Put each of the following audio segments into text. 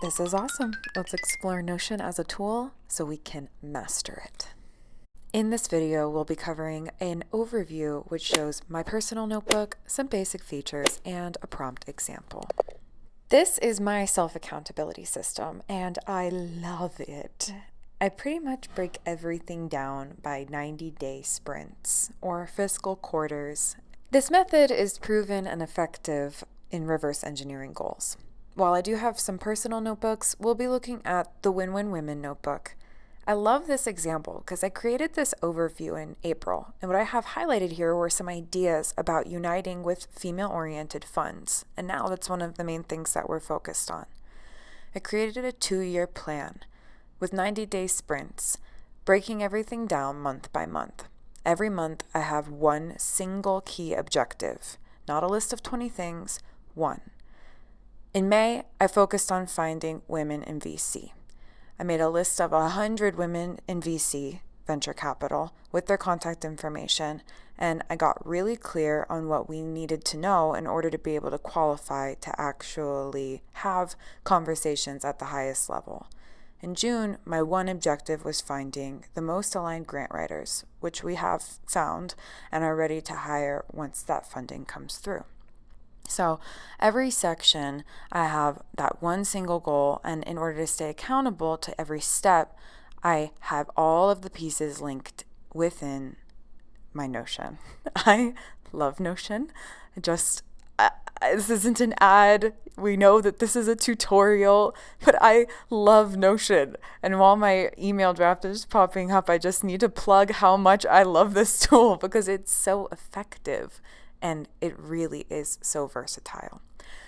This is awesome. Let's explore Notion as a tool so we can master it. In this video, we'll be covering an overview which shows my personal notebook, some basic features, and a prompt example. This is my self-accountability system, and I love it. I pretty much break everything down by 90-day sprints or fiscal quarters. This method is proven and effective in reverse engineering goals. While I do have some personal notebooks, we'll be looking at the Win-Win Women notebook. I love this example because I created this overview in April, and what I have highlighted here were some ideas about uniting with female-oriented funds, and now that's one of the main things that we're focused on. I created a 2-year plan with 90-day sprints, breaking everything down month by month. Every month I have one single key objective, not a list of 20 things, one. In May, I focused on finding women in VC. I made a list of 100 women in VC, venture capital, with their contact information, and I got really clear on what we needed to know in order to be able to qualify to actually have conversations at the highest level. In June, my one objective was finding the most aligned grant writers, which we have found and are ready to hire once that funding comes through. So every section, I have that one single goal, and in order to stay accountable to every step, I have all of the pieces linked within my Notion. I love Notion. This isn't an ad. We know that this is a tutorial, but I love Notion. And while my email draft is popping up, I just need to plug how much I love this tool because it's so effective. And it really is so versatile.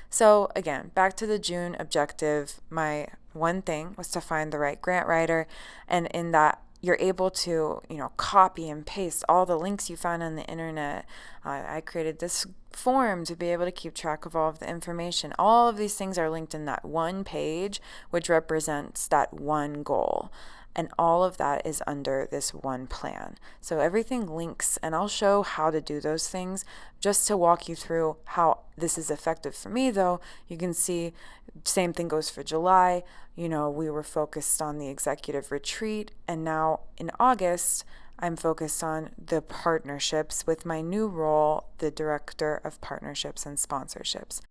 So again, back to the June objective, my one thing was to find the right grant writer. And in that, you're able to, copy and paste all the links you find on the internet. I created this form to be able to keep track of all of the information. All of these things are linked in that one page, which represents that one goal. And all of that is under this one plan. So everything links, and I'll show how to do those things. Just to walk you through how this is effective for me, though, you can see same thing goes for July. We were focused on the executive retreat, and now in August, I'm focused on the partnerships with my new role, the Director of Partnerships and Sponsorships.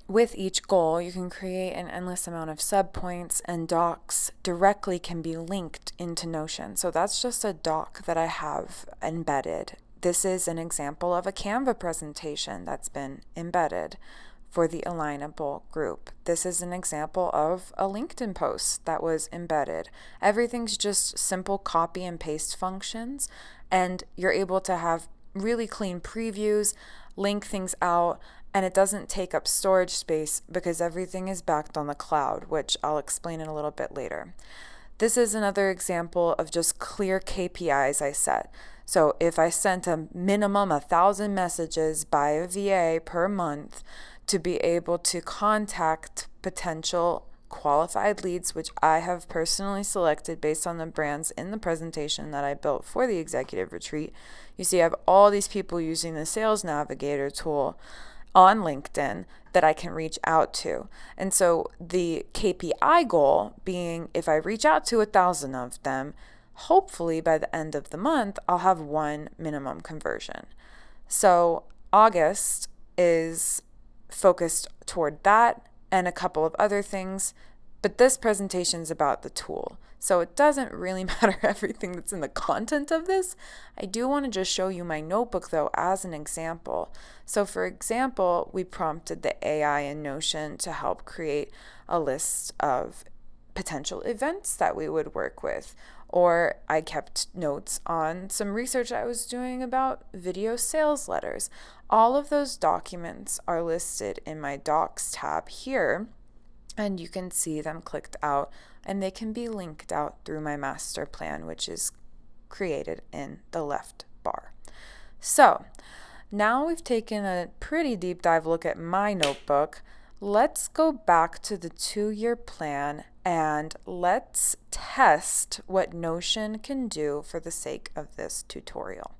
With each goal, you can create an endless amount of subpoints, and docs directly can be linked into Notion. So that's just a doc that I have embedded. This is an example of a Canva presentation that's been embedded for the Alignable group. This is an example of a LinkedIn post that was embedded. Everything's just simple copy and paste functions, and you're able to have really clean previews, link things out, and it doesn't take up storage space because everything is backed on the cloud, which I'll explain in a little bit later. This is another example of just clear KPIs I set. So if I sent a minimum 1,000 messages by a VA per month to be able to contact potential qualified leads, which I have personally selected based on the brands in the presentation that I built for the executive retreat, you see I have all these people using the Sales Navigator tool on LinkedIn that I can reach out to. And so the KPI goal being if I reach out to 1,000 of them, hopefully by the end of the month, I'll have one minimum conversion. So August is focused toward that and a couple of other things, but this presentation is about the tool. So it doesn't really matter everything that's in the content of this. I do want to just show you my notebook though as an example. So for example, we prompted the AI in Notion to help create a list of potential events that we would work with. Or I kept notes on some research I was doing about video sales letters. All of those documents are listed in my Docs tab here, and you can see them clicked out, and they can be linked out through my master plan, which is created in the left bar. So now we've taken a pretty deep dive look at my notebook. Let's go back to the 2-year plan and let's test what Notion can do for the sake of this tutorial.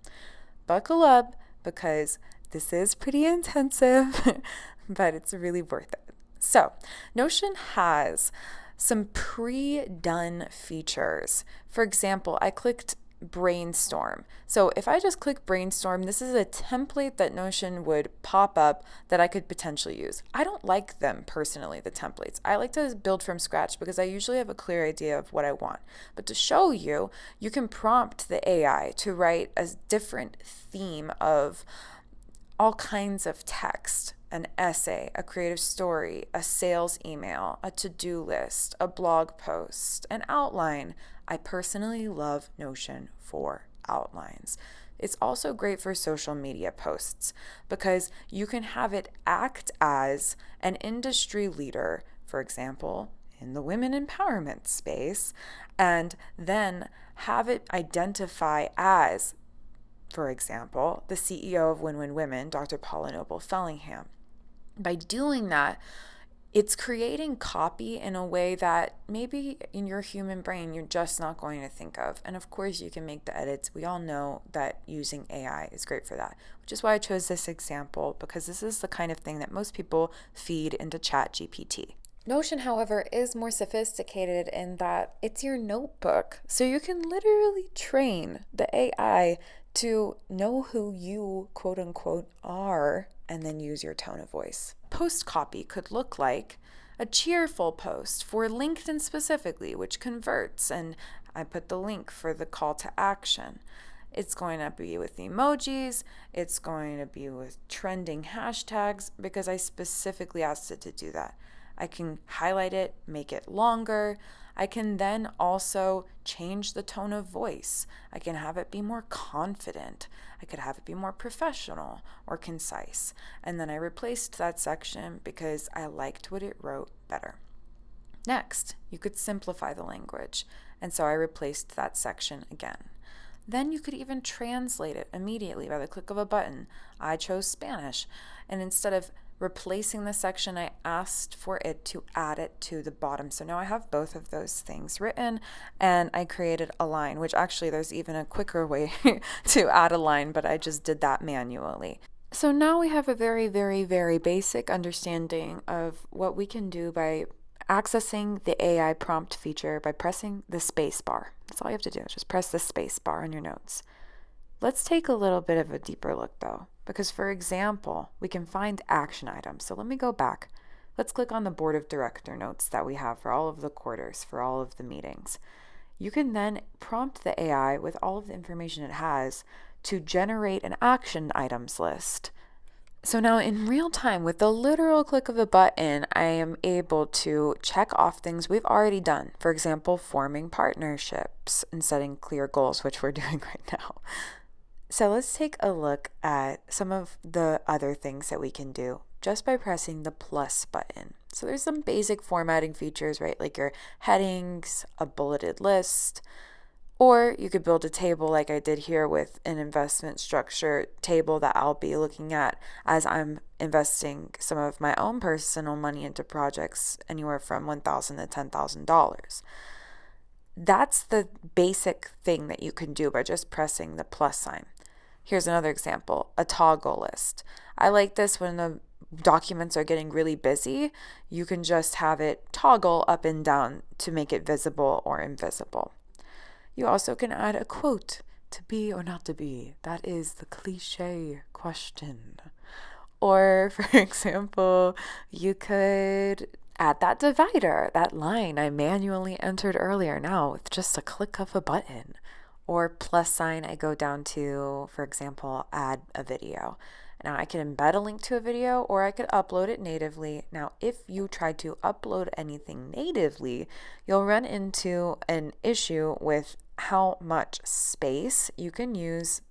Buckle up because this is pretty intensive, but it's really worth it. So Notion has some pre-done features. For example, I clicked brainstorm. So if I just click brainstorm, this is a template that Notion would pop up that I could potentially use. I don't like them personally, the templates. I like to build from scratch because I usually have a clear idea of what I want. But to show you, you can prompt the AI to write a different theme of all kinds of text, an essay, a creative story, a sales email, a to-do list, a blog post, an outline. I personally love Notion for outlines. It's also great for social media posts because you can have it act as an industry leader, for example, in the women empowerment space, and then have it identify as, for example, the CEO of Win Win Women, Dr. Paula Noble Fellingham. By doing that, it's creating copy in a way that maybe in your human brain you're just not going to think of. And of course, you can make the edits. We all know that using AI is great for that, which is why I chose this example, because this is the kind of thing that most people feed into ChatGPT. Notion, however, is more sophisticated in that it's your notebook. So you can literally train the AI to know who you, quote unquote, are, and then use your tone of voice. Post copy could look like a cheerful post for LinkedIn specifically, which converts, and I put the link for the call to action. It's going to be with emojis, it's going to be with trending hashtags, because I specifically asked it to do that. I can highlight it, make it longer. I can then also change the tone of voice. I can have it be more confident. I could have it be more professional or concise. And then I replaced that section because I liked what it wrote better. Next, you could simplify the language. And so I replaced that section again. Then you could even translate it immediately by the click of a button. I chose Spanish. And instead of replacing the section, I asked for it to add it to the bottom. So now I have both of those things written, and I created a line, which actually there's even a quicker way to add a line, but I just did that manually. So now we have a very, very, very basic understanding of what we can do by accessing the AI prompt feature by pressing the space bar. That's all you have to do, just press the space bar on your notes. Let's take a little bit of a deeper look though, because for example, we can find action items. So let me go back. Let's click on the board of director notes that we have for all of the quarters, for all of the meetings. You can then prompt the AI with all of the information it has to generate an action items list. So now in real time, with the literal click of a button, I am able to check off things we've already done. For example, forming partnerships and setting clear goals, which we're doing right now. So let's take a look at some of the other things that we can do just by pressing the plus button. So there's some basic formatting features, right? Like your headings, a bulleted list, or you could build a table like I did here with an investment structure table that I'll be looking at as I'm investing some of my own personal money into projects anywhere from $1,000 to $10,000. That's the basic thing that you can do by just pressing the plus sign. Here's another example, a toggle list. I like this when the documents are getting really busy. You can just have it toggle up and down to make it visible or invisible. You also can add a quote, to be or not to be. That is the cliche question. Or, for example, you could add that divider, that line I manually entered earlier now with just a click of a button. Or plus sign, I go down to, for example, add a video. Now I can embed a link to a video or I could upload it natively. Now, if you try to upload anything natively, you'll run into an issue with how much space you can use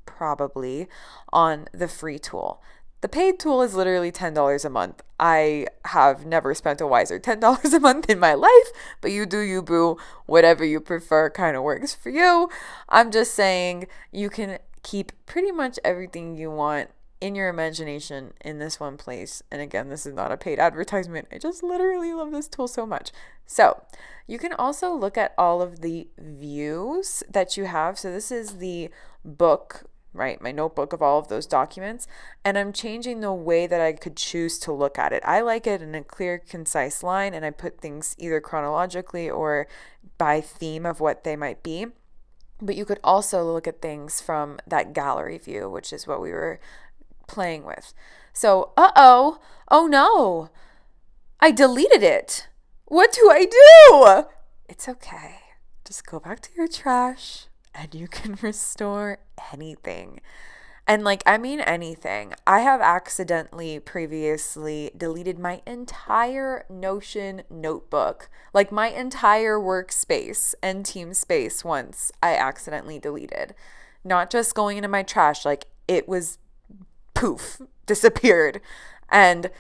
probably on the free tool. The paid tool is literally $10 a month. I have never spent a wiser $10 a month in my life, but you do you, boo. Whatever you prefer kind of works for you. I'm just saying you can keep pretty much everything you want in your imagination in this one place. And again, this is not a paid advertisement. I just literally love this tool so much. So you can also look at all of the views that you have. So this is the book right? My notebook of all of those documents, and I'm changing the way that I could choose to look at it. I like it in a clear, concise line, and I put things either chronologically or by theme of what they might be. But you could also look at things from that gallery view, which is what we were playing with. So, oh no, I deleted it. What do I do? It's okay. Just go back to your trash and you can restore anything. And I mean anything. I have accidentally previously deleted my entire Notion notebook, like my entire workspace and team space once I accidentally deleted. Not just going into my trash, like it was poof, disappeared. And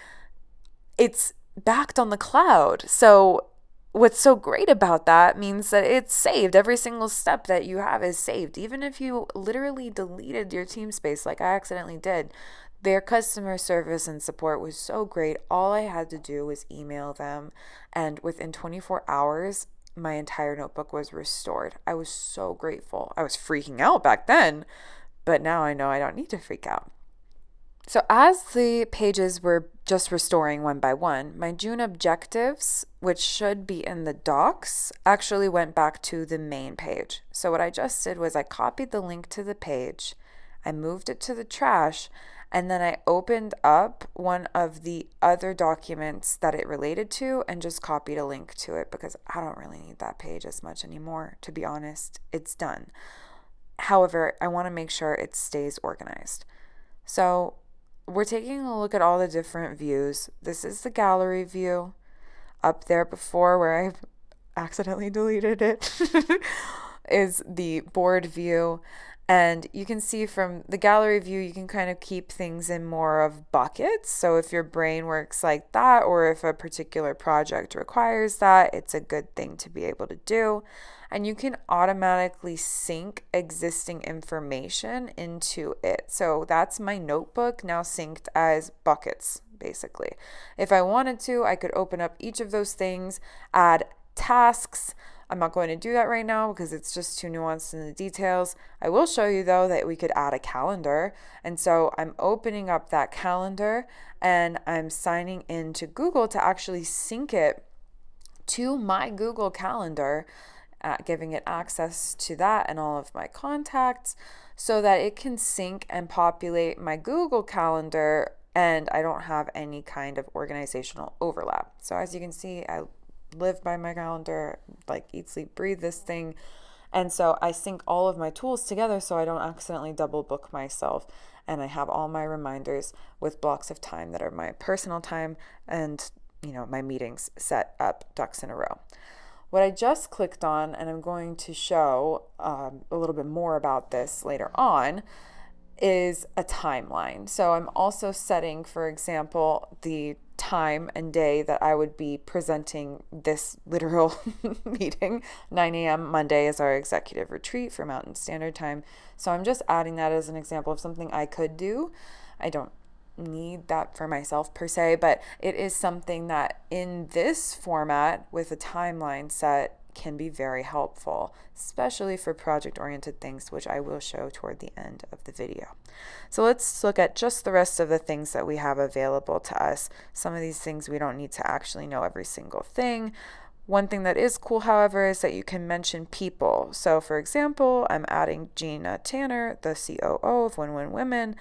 it's backed on the cloud. So what's so great about that means that it's saved. Every single step that you have is saved. Even if you literally deleted your team space like I accidentally did, their customer service and support was so great. All I had to do was email them, and within 24 hours, my entire notebook was restored. I was so grateful. I was freaking out back then, but now I know I don't need to freak out. So as the pages were just restoring one by one, my June objectives, which should be in the docs, actually went back to the main page. So what I just did was I copied the link to the page, I moved it to the trash, and then I opened up one of the other documents that it related to and just copied a link to it because I don't really need that page as much anymore, to be honest. It's done. However, I want to make sure it stays organized. So we're taking a look at all the different views. This is the gallery view. Up there before where I accidentally deleted it is the board view. And you can see from the gallery view, you can kind of keep things in more of buckets. So if your brain works like that, or if a particular project requires that, it's a good thing to be able to do. And you can automatically sync existing information into it. So that's my notebook now synced as buckets, basically. If I wanted to, I could open up each of those things, add tasks. I'm not going to do that right now because it's just too nuanced in the details. I will show you though that we could add a calendar. And so I'm opening up that calendar and I'm signing into Google to actually sync it to my Google Calendar, giving it access to that and all of my contacts so that it can sync and populate my Google Calendar and I don't have any kind of organizational overlap. So as you can see, I live by my calendar, like eat, sleep, breathe this thing. And so I sync all of my tools together so I don't accidentally double book myself. And I have all my reminders with blocks of time that are my personal time and, my meetings set up ducks in a row. What I just clicked on, and I'm going to show a little bit more about this later on, is a timeline. So I'm also setting, for example, the time and day that I would be presenting this literal meeting. 9 a.m. Monday is our executive retreat for Mountain Standard Time. So I'm just adding that as an example of something I could do. I don't need that for myself per se, but it is something that in this format with a timeline set can be very helpful, especially for project-oriented things, which I will show toward the end of the video. So let's look at just the rest of the things that we have available to us. Some of these things we don't need to actually know every single thing. One thing that is cool, however, is that you can mention people. So for example, I'm adding Gina Tanner, the COO of Win Win Women.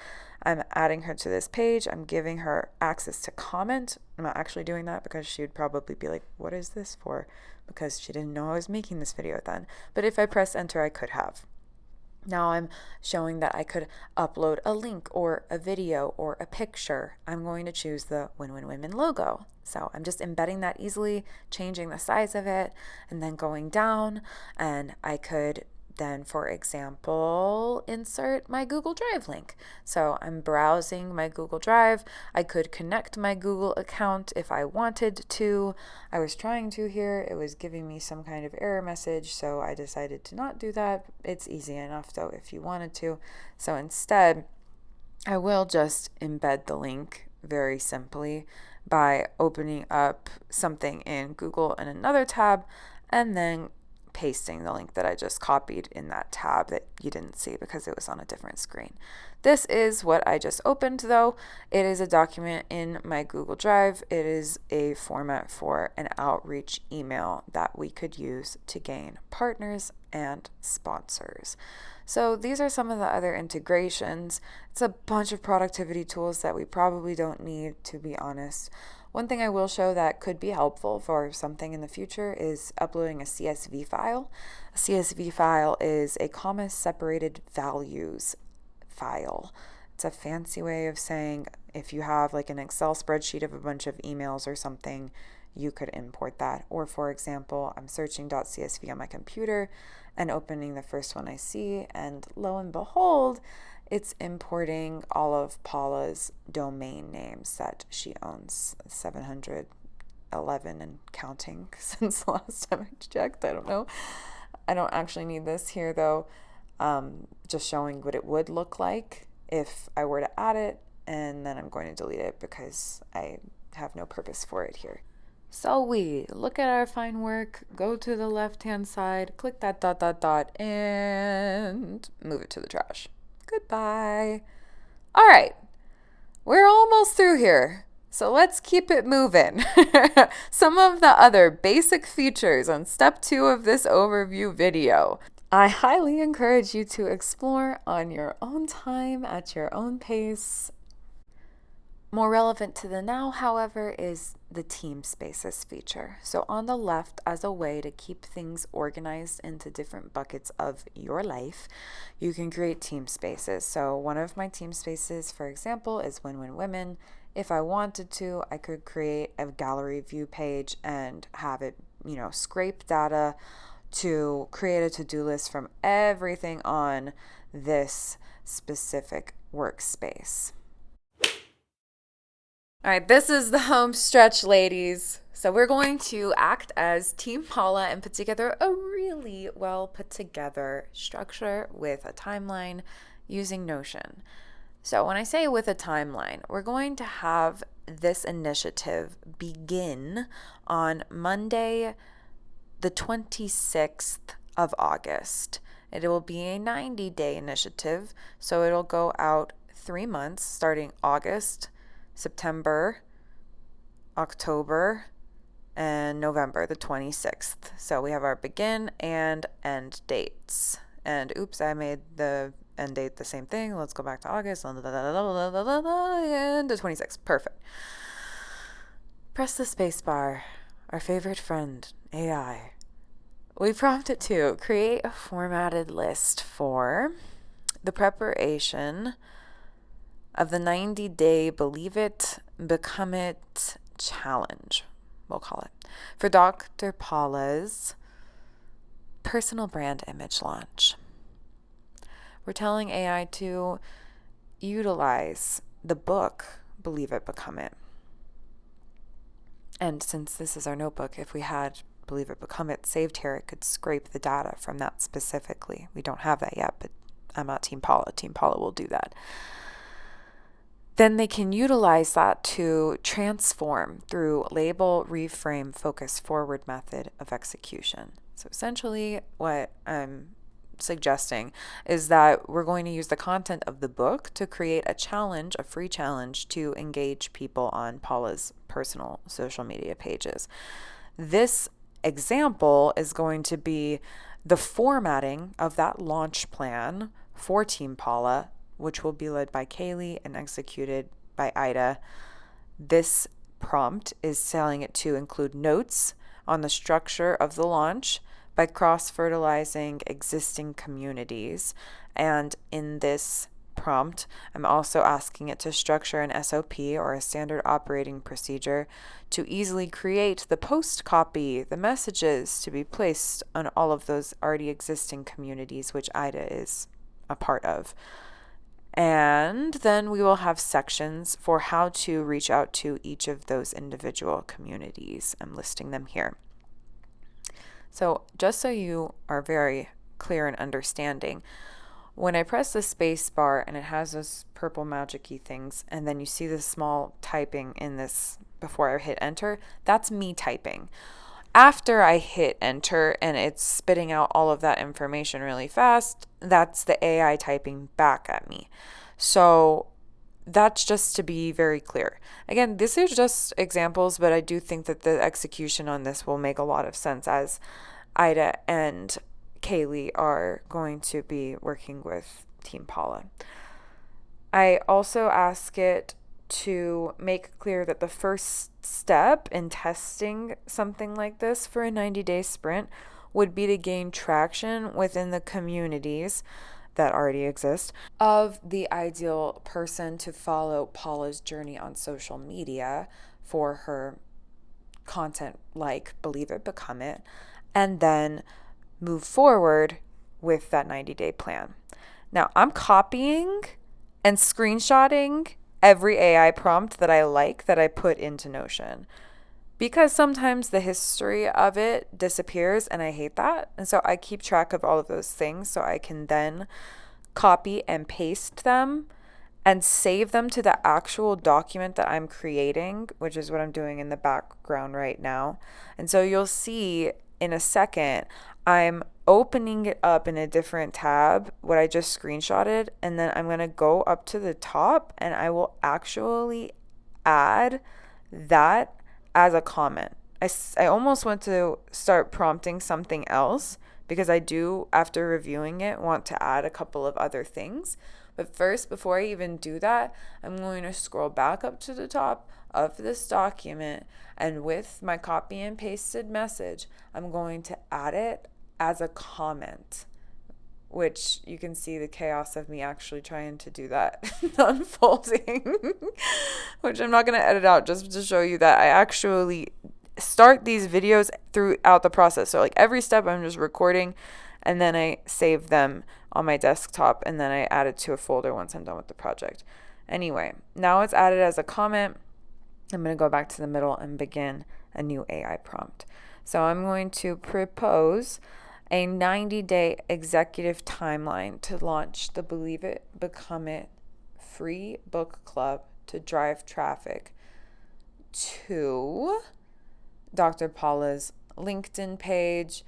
I'm adding her to this page. I'm giving her access to comment. I'm not actually doing that because she would probably be like, what is this for? Because she didn't know I was making this video then. But if I press enter, I could have. Now I'm showing that I could upload a link or a video or a picture. I'm going to choose the Win Win Women logo. So I'm just embedding that easily, changing the size of it, and then going down, and I could then, for example, insert my Google Drive link. So I'm browsing my Google Drive. I could connect my Google account if I wanted to. I was trying to here. It was giving me some kind of error message, so I decided to not do that. It's easy enough, though, if you wanted to. So instead, I will just embed the link very simply by opening up something in Google in another tab and then pasting the link that I just copied in that tab that you didn't see because it was on a different screen. This is what I just opened though. It is a document in my Google Drive. It is a format for an outreach email that we could use to gain partners and sponsors. So these are some of the other integrations. It's a bunch of productivity tools that we probably don't need, to be honest. One thing I will show that could be helpful for something in the future is uploading a CSV file. A CSV file is a comma separated values file. It's a fancy way of saying if you have like an Excel spreadsheet of a bunch of emails or something, you could import that. Or for example, I'm searching .csv on my computer and opening the first one I see, and lo and behold, it's importing all of Paula's domain names that she owns, 711 and counting since the last time I checked. I don't know. I don't actually need this here though. Just showing what it would look like if I were to add it, and then I'm going to delete it because I have no purpose for it here. So we look at our fine work, go to the left-hand side, click that ... and move it to the trash. Goodbye. All right, we're almost through here, so let's keep it moving. Some of the other basic features on step 2 of this overview video. I highly encourage you to explore on your own time, at your own pace. More relevant to the now, however, is the Team Spaces feature. So on the left, as a way to keep things organized into different buckets of your life, you can create team spaces. So one of my team spaces, for example, is Win-Win Women. If I wanted to, I could create a gallery view page and have it, scrape data to create a to-do list from everything on this specific workspace. All right, this is the home stretch, ladies. So we're going to act as Team Paula and put together a really well put together structure with a timeline using Notion. So when I say with a timeline, we're going to have this initiative begin on Monday, the 26th of August. It will be a 90-day initiative, so it'll go out 3 months starting August, September, October, and November, the 26th. So we have our begin and end dates. And oops, I made the end date the same thing. Let's go back to August and the 26th. Perfect. Press the space bar. Our favorite friend, AI. We prompt it to create a formatted list for the preparation of the 90-day Believe It, Become It challenge, we'll call it, for Dr. Paula's personal brand image launch. We're telling AI to utilize the book, Believe It, Become It. And since this is our notebook, if we had Believe It, Become It saved here, it could scrape the data from that specifically. We don't have that yet, but I'm not Team Paula. Team Paula will do that. Then they can utilize that to transform through label, reframe, focus, forward method of execution. So essentially what I'm suggesting is that we're going to use the content of the book to create a challenge, a free challenge to engage people on Paula's personal social media pages. This example is going to be the formatting of that launch plan for Team Paula, which will be led by Kaylee and executed by Ida. This prompt is telling it to include notes on the structure of the launch by cross-fertilizing existing communities. And in this prompt, I'm also asking it to structure an SOP or a standard operating procedure to easily create the post copy, the messages to be placed on all of those already existing communities, which Ida is a part of. And then we will have sections for how to reach out to each of those individual communities. I'm listing them here. So just so you are very clear and understanding, when I press the space bar and it has those purple magic-y things, and then you see the small typing in this before I hit enter, that's me typing. After I hit enter and it's spitting out all of that information really fast, that's the AI typing back at me. So that's just to be very clear. Again, these are just examples, but I do think that the execution on this will make a lot of sense as Ida and Kaylee are going to be working with Team Paula. I also ask it to make clear that the first step in testing something like this for a 90-day sprint would be to gain traction within the communities that already exist of the ideal person to follow Paula's journey on social media for her content like Believe It, Become It, and then move forward with that 90-day plan. Now, I'm copying and screenshotting every AI prompt that I like that I put into Notion, because sometimes the history of it disappears and I hate that. And so I keep track of all of those things so I can then copy and paste them and save them to the actual document that I'm creating, which is what I'm doing in the background right now. And so you'll see in a second, I'm opening it up in a different tab, what I just screenshotted, and then I'm going to go up to the top and I will actually add that as a comment. I almost want to start prompting something else because I do, after reviewing it, want to add a couple of other things. But first, before I even do that, I'm going to scroll back up to the top of this document, and with my copy and pasted message, I'm going to add it as a comment, which you can see the chaos of me actually trying to do that unfolding, which I'm not going to edit out, just to show you that I actually start these videos throughout the process. So like every step I'm just recording, and then I save them on my desktop, and then I add it to a folder once I'm done with the project. Anyway, now it's added as a comment. I'm going to go back to the middle and begin a new AI prompt. So I'm going to propose a 90-day executive timeline to launch the Believe It, Become It free book club to drive traffic to Dr. Paula's LinkedIn page,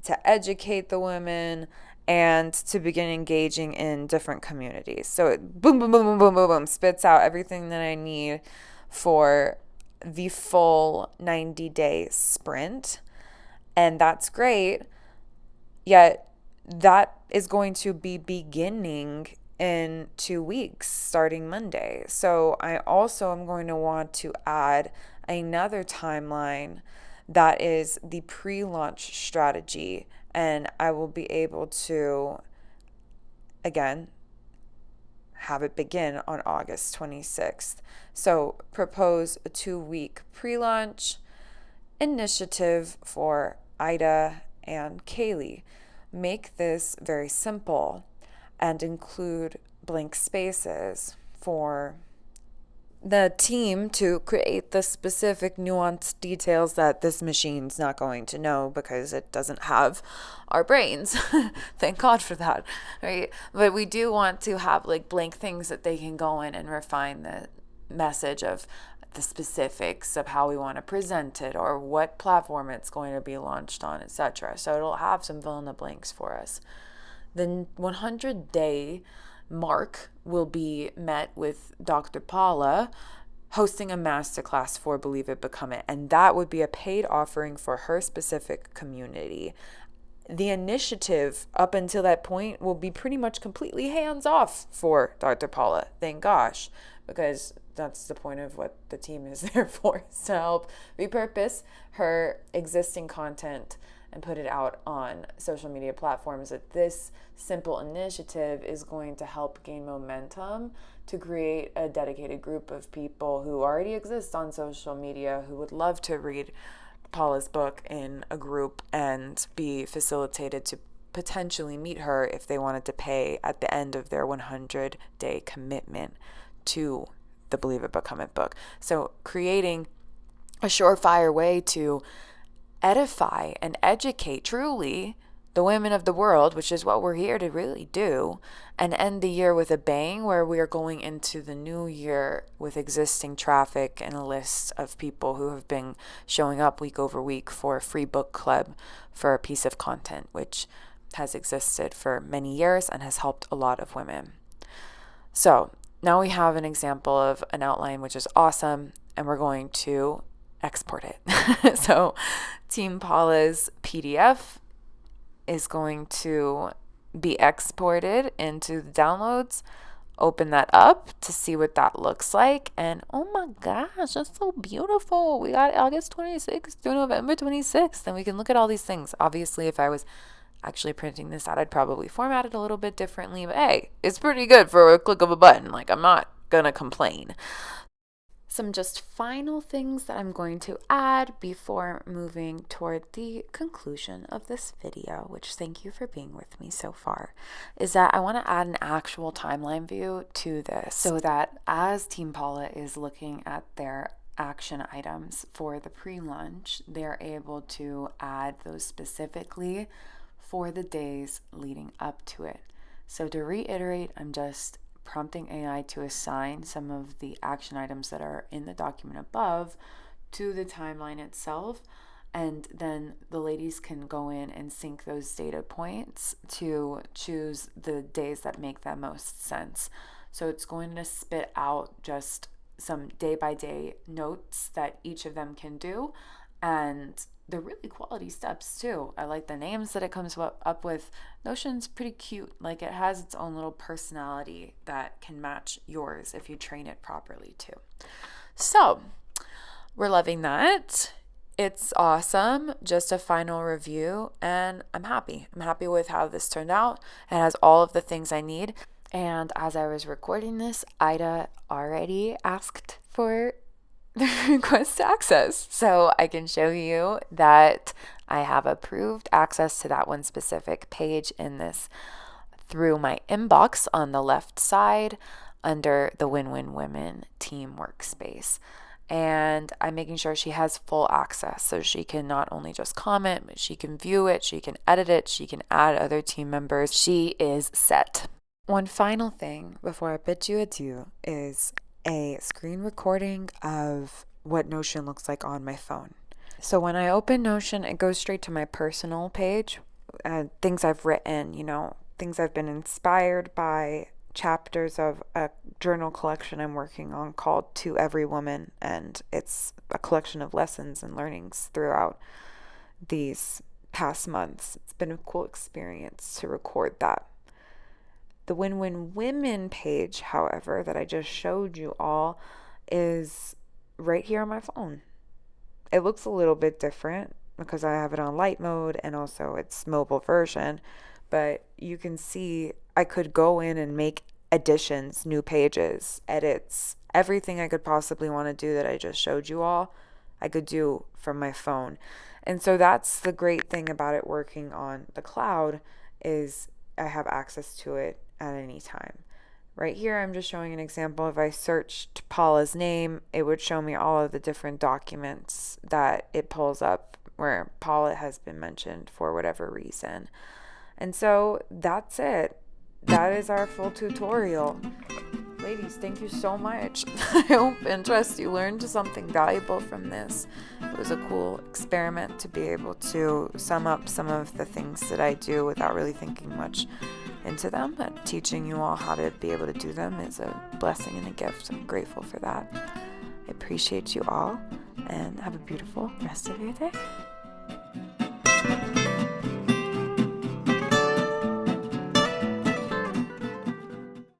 to educate the women, and to begin engaging in different communities. So it boom, boom, boom, boom, boom, boom, boom, spits out everything that I need for the full 90-day sprint. And that's great. Yet that is going to be beginning in 2 weeks, starting Monday. So I also am going to want to add another timeline that is the pre-launch strategy, and I will be able to, again, have it begin on August 26th. So propose a 2-week pre-launch initiative for Ida and Kaylee. Make this very simple and include blank spaces for the team to create the specific nuanced details that this machine's not going to know because it doesn't have our brains. Thank God for that, right? But we do want to have like blank things that they can go in and refine the message of the specifics of how we want to present it or what platform it's going to be launched on, etc. So it'll have some fill in the blanks for us. The 100-day mark will be met with Dr. Paula hosting a masterclass for Believe It, Become It, and that would be a paid offering for her specific community. The initiative up until that point will be pretty much completely hands-off for Dr. Paula, thank gosh, because that's the point of what the team is there for, is to help repurpose her existing content and put it out on social media platforms. That this simple initiative is going to help gain momentum to create a dedicated group of people who already exist on social media who would love to read Paula's book in a group and be facilitated to potentially meet her if they wanted to pay at the end of their 100-day commitment to the Believe It, Become It book. So creating a surefire way to edify and educate truly the women of the world, which is what we're here to really do, and end the year with a bang, where we are going into the new year with existing traffic and a list of people who have been showing up week over week for a free book club for a piece of content, which has existed for many years and has helped a lot of women. So now we have an example of an outline, which is awesome, and we're going to export it. So Team Paula's PDF is going to be exported into the downloads. Open that up to see what that looks like. And oh my gosh, that's so beautiful. We got August 26th through November 26th. And we can look at all these things. Obviously, if I was actually printing this out, I'd probably format it a little bit differently. But hey, it's pretty good for a click of a button. Like, I'm not gonna complain. Some just final things that I'm going to add before moving toward the conclusion of this video, which thank you for being with me so far, is that I want to add an actual timeline view to this so that as Team Paula is looking at their action items for the pre-launch, they're able to add those specifically for the days leading up to it. So to reiterate, I'm just prompting AI to assign some of the action items that are in the document above to the timeline itself, and then the ladies can go in and sync those data points to choose the days that make the most sense. So it's going to spit out just some day-by-day notes that each of them can do, and they're really quality steps too. I like the names that it comes up with. Notion's pretty cute. Like, it has its own little personality that can match yours if you train it properly too. So we're loving that. It's awesome. Just a final review, and I'm happy. I'm happy with how this turned out. It has all of the things I need. And as I was recording this, Ida already asked for the request access. So I can show you that I have approved access to that one specific page in this through my inbox on the left side under the Win-Win Women team workspace. And I'm making sure she has full access, so she can not only just comment, but she can view it, she can edit it, she can add other team members. She is set. One final thing before I bid you adieu is a screen recording of what Notion looks like on my phone. So when I open Notion, it goes straight to my personal page, things I've written, things I've been inspired by, chapters of a journal collection I'm working on called To Every Woman, and it's a collection of lessons and learnings throughout these past months. It's been a cool experience to record that. The Win-Win Women page, however, that I just showed you all, is right here on my phone. It looks a little bit different because I have it on light mode and also it's mobile version, but you can see I could go in and make additions, new pages, edits, everything I could possibly want to do that I just showed you all, I could do from my phone. And so that's the great thing about it working on the cloud, is I have access to it at any time. Right here, I'm just showing an example. If I searched Paula's name, it would show me all of the different documents that it pulls up where Paula has been mentioned for whatever reason. And so that's it. That is our full tutorial. Ladies, thank you so much. I hope and trust you learned something valuable from this. It was a cool experiment to be able to sum up some of the things that I do without really thinking much into them, but teaching you all how to be able to do them is a blessing and a gift. I'm grateful for that. I appreciate you all, and have a beautiful rest of your day.